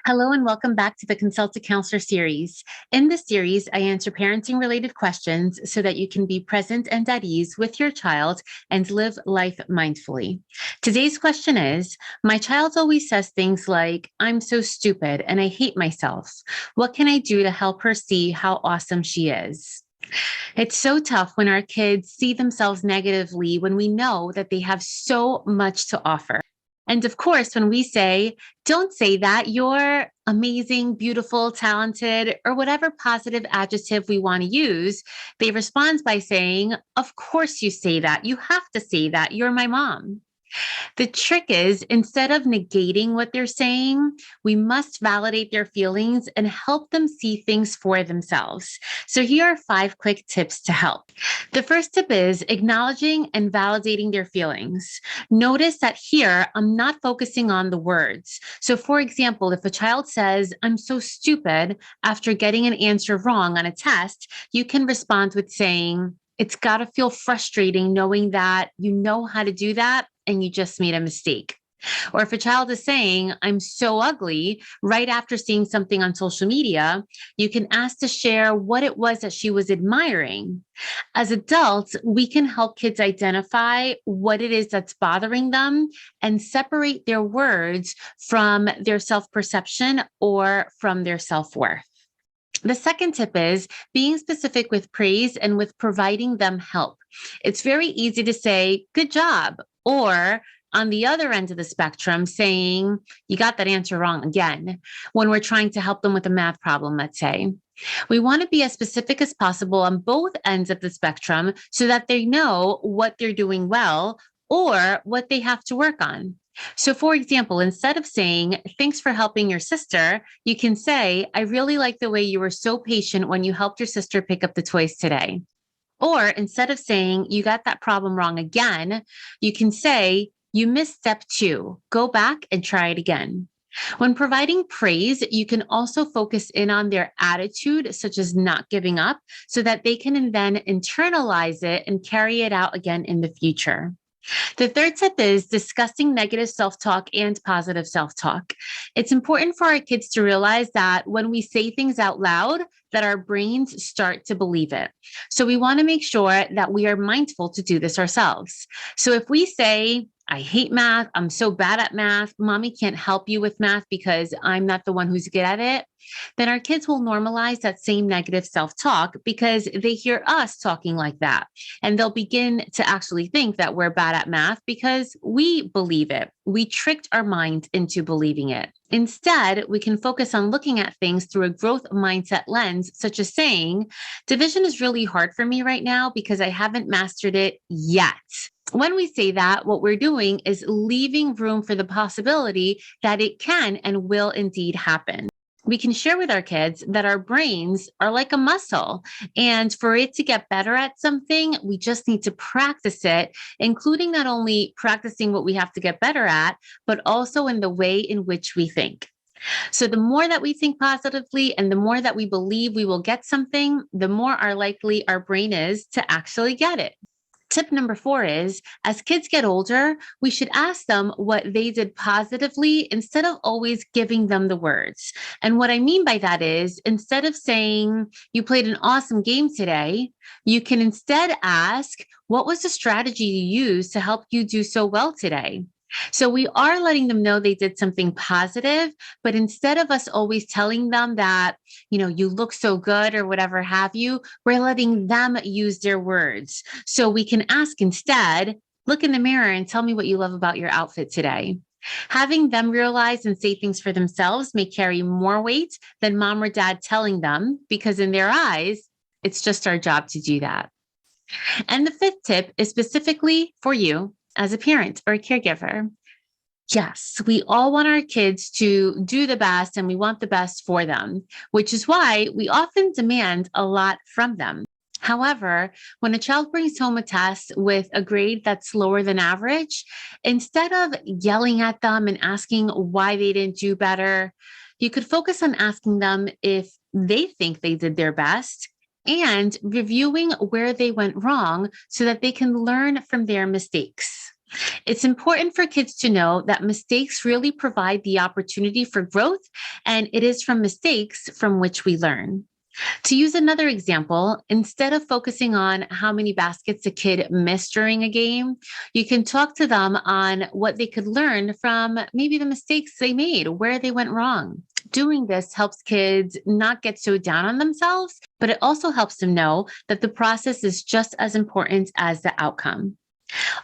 Hello and welcome back to the Consult a Counselor series. In this series, I answer parenting related questions so that you can be present and at ease with your child and live life mindfully. Today's question is, my child always says things like, I'm so stupid and I hate myself. What can I do to help her see how awesome she is? It's so tough when our kids see themselves negatively when we know that they have so much to offer. And of course, when we say, don't say that, you're amazing, beautiful, talented, or whatever positive adjective we want to use, they respond by saying, of course you say that. You have to say that. You're my mom. The trick is, instead of negating what they're saying, we must validate their feelings and help them see things for themselves. So here are 5 quick tips to help. The first tip is acknowledging and validating their feelings. Notice that here, I'm not focusing on the words. So for example, if a child says, I'm so stupid after getting an answer wrong on a test, you can respond with saying, it's got to feel frustrating knowing that you know how to do that and you just made a mistake. Or if a child is saying, I'm so ugly, right after seeing something on social media, you can ask to share what it was that she was admiring. As adults, we can help kids identify what it is that's bothering them and separate their words from their self-perception or from their self-worth. The second tip is being specific with praise and with providing them help. It's very easy to say, good job, or on the other end of the spectrum, saying, you got that answer wrong again, when we're trying to help them with a math problem, let's say. We want to be as specific as possible on both ends of the spectrum so that they know what they're doing well or what they have to work on. So for example, instead of saying, thanks for helping your sister, you can say, I really like the way you were so patient when you helped your sister pick up the toys today. Or instead of saying, you got that problem wrong again, you can say, you missed step 2. Go back and try it again. When providing praise, you can also focus in on their attitude, such as not giving up, so that they can then internalize it and carry it out again in the future. The third tip is discussing negative self-talk and positive self-talk. It's important for our kids to realize that when we say things out loud, that our brains start to believe it. So we want to make sure that we are mindful to do this ourselves. So if we say, I hate math, I'm so bad at math, mommy can't help you with math because I'm not the one who's good at it, then our kids will normalize that same negative self-talk because they hear us talking like that. And they'll begin to actually think that we're bad at math because we believe it. We tricked our mind into believing it. Instead, we can focus on looking at things through a growth mindset lens, such as saying, division is really hard for me right now because I haven't mastered it yet. When we say that, what we're doing is leaving room for the possibility that it can and will indeed happen. We can share with our kids that our brains are like a muscle, and for it to get better at something, we just need to practice it, including not only practicing what we have to get better at, but also in the way in which we think. So the more that we think positively and the more that we believe we will get something, the more likely our brain is to actually get it. Tip number 4 is, as kids get older, we should ask them what they did positively instead of always giving them the words. And what I mean by that is, instead of saying, you played an awesome game today, you can instead ask, what was the strategy you used to help you do so well today? So we are letting them know they did something positive, but instead of us always telling them that, you look so good or whatever have you, we're letting them use their words. So we can ask instead, look in the mirror and tell me what you love about your outfit today. Having them realize and say things for themselves may carry more weight than mom or dad telling them, because in their eyes, it's just our job to do that. And the 5th tip is specifically for you as a parent or a caregiver. Yes, we all want our kids to do the best and we want the best for them, which is why we often demand a lot from them. However, when a child brings home a test with a grade that's lower than average, instead of yelling at them and asking why they didn't do better, you could focus on asking them if they think they did their best and reviewing where they went wrong so that they can learn from their mistakes. It's important for kids to know that mistakes really provide the opportunity for growth, and it is from mistakes from which we learn. To use another example, instead of focusing on how many baskets a kid missed during a game, you can talk to them on what they could learn from maybe the mistakes they made, where they went wrong. Doing this helps kids not get so down on themselves, but it also helps them know that the process is just as important as the outcome.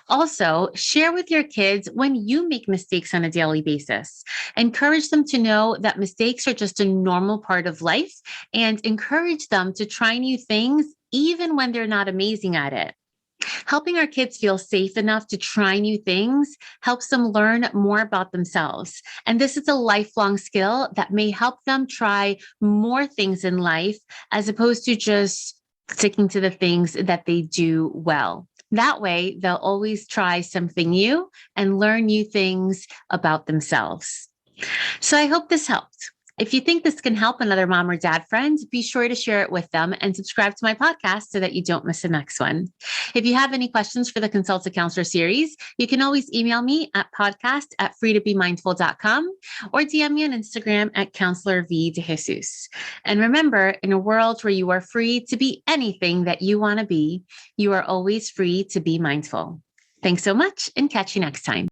Also, share with your kids when you make mistakes on a daily basis. Encourage them to know that mistakes are just a normal part of life and encourage them to try new things even when they're not amazing at it. Helping our kids feel safe enough to try new things helps them learn more about themselves. And this is a lifelong skill that may help them try more things in life as opposed to just sticking to the things that they do well. That way, they'll always try something new and learn new things about themselves. So I hope this helped. If you think this can help another mom or dad friend, be sure to share it with them and subscribe to my podcast so that you don't miss the next one. If you have any questions for the Consult a Counselor series, you can always email me at podcast@freetobemindful.com or DM me on Instagram at Counselor V de Jesus. And remember, in a world where you are free to be anything that you want to be, you are always free to be mindful. Thanks so much and catch you next time.